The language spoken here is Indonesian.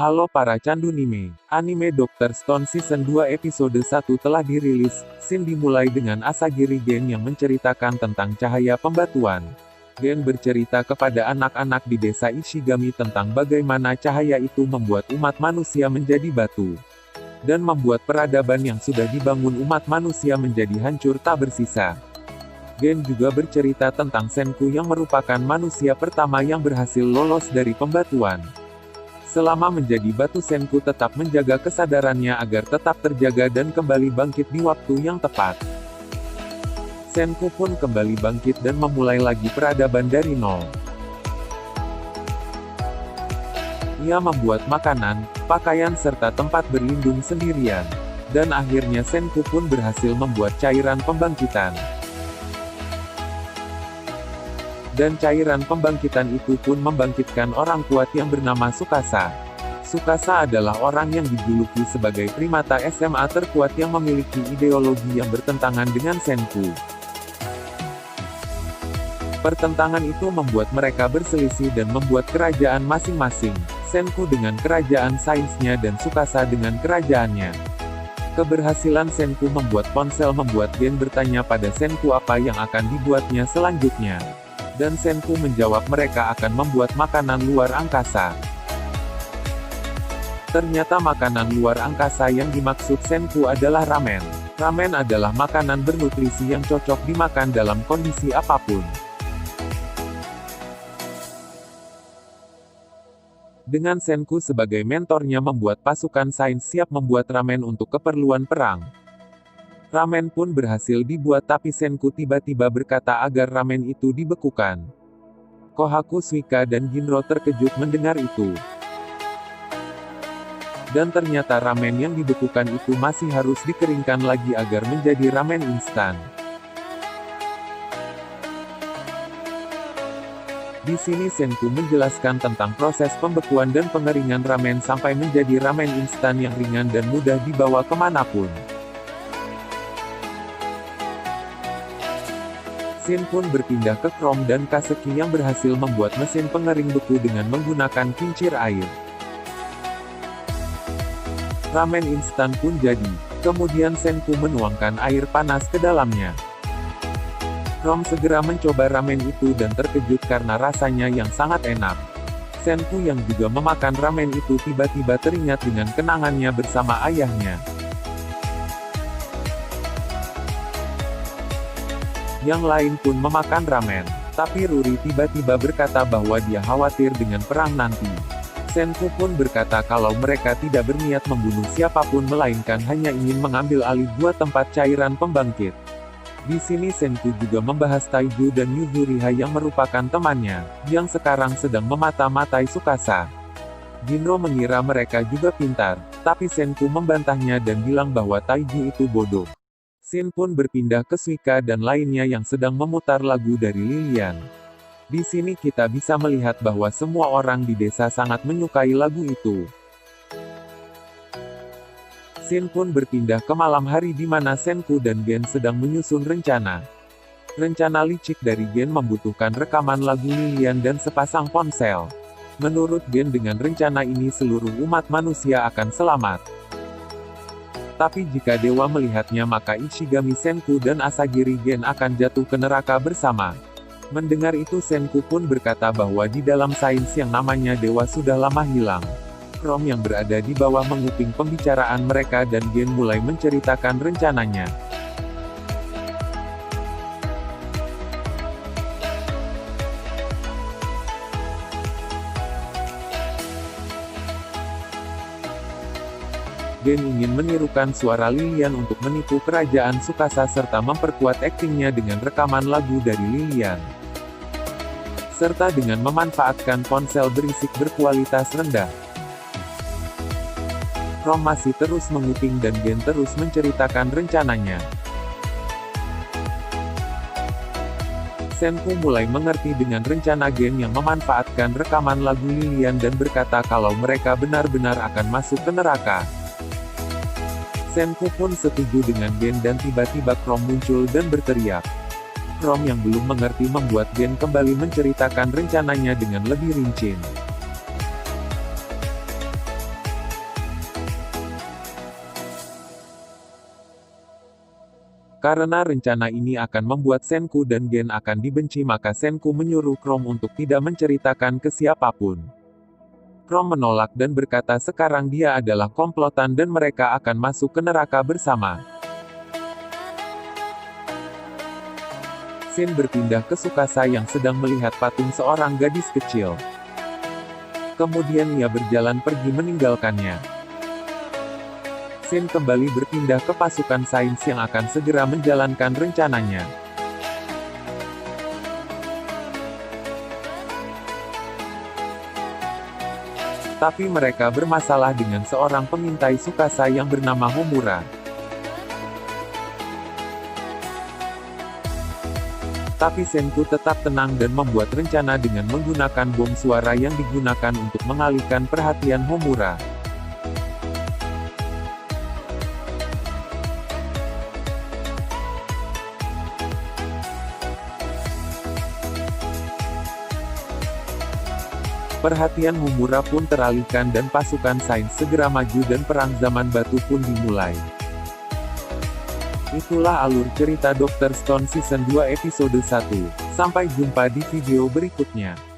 Halo para candu anime Dr. Stone Season 2 episode 1 telah dirilis. Scene dimulai dengan Asagiri Gen yang menceritakan tentang cahaya pembatuan. Gen bercerita kepada anak-anak di desa Ishigami tentang bagaimana cahaya itu membuat umat manusia menjadi batu. Dan membuat peradaban yang sudah dibangun umat manusia menjadi hancur tak bersisa. Gen juga bercerita tentang Senku yang merupakan manusia pertama yang berhasil lolos dari pembatuan. Selama menjadi batu, Senku tetap menjaga kesadarannya agar tetap terjaga dan kembali bangkit di waktu yang tepat. Senku pun kembali bangkit dan memulai lagi peradaban dari nol. Ia membuat makanan, pakaian serta tempat berlindung sendirian. Dan akhirnya Senku pun berhasil membuat cairan pembangkitan. Dan cairan pembangkitan itu pun membangkitkan orang kuat yang bernama Tsukasa. Tsukasa adalah orang yang dijuluki sebagai primata SMA terkuat yang memiliki ideologi yang bertentangan dengan Senku. Pertentangan itu membuat mereka berselisih dan membuat kerajaan masing-masing, Senku dengan kerajaan sainsnya dan Tsukasa dengan kerajaannya. Keberhasilan Senku membuat ponsel membuat Gen bertanya pada Senku apa yang akan dibuatnya selanjutnya. Dan Senku menjawab mereka akan membuat makanan luar angkasa. Ternyata makanan luar angkasa yang dimaksud Senku adalah ramen. Ramen adalah makanan bernutrisi yang cocok dimakan dalam kondisi apapun. Dengan Senku sebagai mentornya membuat pasukan sains siap membuat ramen untuk keperluan perang. Ramen pun berhasil dibuat tapi Senku tiba-tiba berkata agar ramen itu dibekukan. Kohaku, Suika dan Ginro terkejut mendengar itu. Dan ternyata ramen yang dibekukan itu masih harus dikeringkan lagi agar menjadi ramen instan. Di sini Senku menjelaskan tentang proses pembekuan dan pengeringan ramen sampai menjadi ramen instan yang ringan dan mudah dibawa kemanapun. Shin pun berpindah ke Chrome dan Kaseki yang berhasil membuat mesin pengering beku dengan menggunakan kincir air. Ramen instan pun jadi. Kemudian Senku menuangkan air panas ke dalamnya. Chrome segera mencoba ramen itu dan terkejut karena rasanya yang sangat enak. Senku yang juga memakan ramen itu tiba-tiba teringat dengan kenangannya bersama ayahnya. Yang lain pun memakan ramen. Tapi Ruri tiba-tiba berkata bahwa dia khawatir dengan perang nanti. Senku pun berkata kalau mereka tidak berniat membunuh siapapun melainkan hanya ingin mengambil alih dua tempat cairan pembangkit. Di sini Senku juga membahas Taiju dan Yuzuriha yang merupakan temannya, yang sekarang sedang memata-matai Tsukasa. Ginro mengira mereka juga pintar, tapi Senku membantahnya dan bilang bahwa Taiju itu bodoh. Shin pun berpindah ke Suika dan lainnya yang sedang memutar lagu dari Lilian. Di sini kita bisa melihat bahwa semua orang di desa sangat menyukai lagu itu. Shin pun berpindah ke malam hari di mana Senku dan Gen sedang menyusun rencana. Rencana licik dari Gen membutuhkan rekaman lagu Lilian dan sepasang ponsel. Menurut Gen dengan rencana ini seluruh umat manusia akan selamat. Tapi jika dewa melihatnya maka Ishigami Senku dan Asagiri Gen akan jatuh ke neraka bersama. Mendengar itu Senku pun berkata bahwa di dalam sains yang namanya dewa sudah lama hilang. Chrome yang berada di bawah menguping pembicaraan mereka dan Gen mulai menceritakan rencananya. Gen ingin menirukan suara Lilian untuk menipu kerajaan Tsukasa serta memperkuat aktingnya dengan rekaman lagu dari Lilian. Serta dengan memanfaatkan ponsel berisik berkualitas rendah. Chrome masih terus menguping dan Gen terus menceritakan rencananya. Senku mulai mengerti dengan rencana Gen yang memanfaatkan rekaman lagu Lilian dan berkata kalau mereka benar-benar akan masuk ke neraka. Senku pun setuju dengan Gen dan tiba-tiba Chrome muncul dan berteriak. Chrome yang belum mengerti membuat Gen kembali menceritakan rencananya dengan lebih rinci. Karena rencana ini akan membuat Senku dan Gen akan dibenci, maka Senku menyuruh Chrome untuk tidak menceritakan ke siapapun. Chrome menolak dan berkata sekarang dia adalah komplotan dan mereka akan masuk ke neraka bersama. Shin berpindah ke Tsukasa yang sedang melihat patung seorang gadis kecil. Kemudian ia berjalan pergi meninggalkannya. Shin kembali berpindah ke pasukan sains yang akan segera menjalankan rencananya. Tapi mereka bermasalah dengan seorang pengintai Tsukasa yang bernama Homura. Tapi Senku tetap tenang dan membuat rencana dengan menggunakan bom suara yang digunakan untuk mengalihkan perhatian Homura. Perhatian Homura pun teralihkan dan pasukan sains segera maju dan perang zaman batu pun dimulai. Itulah alur cerita Dr. Stone Season 2 episode 1. Sampai jumpa di video berikutnya.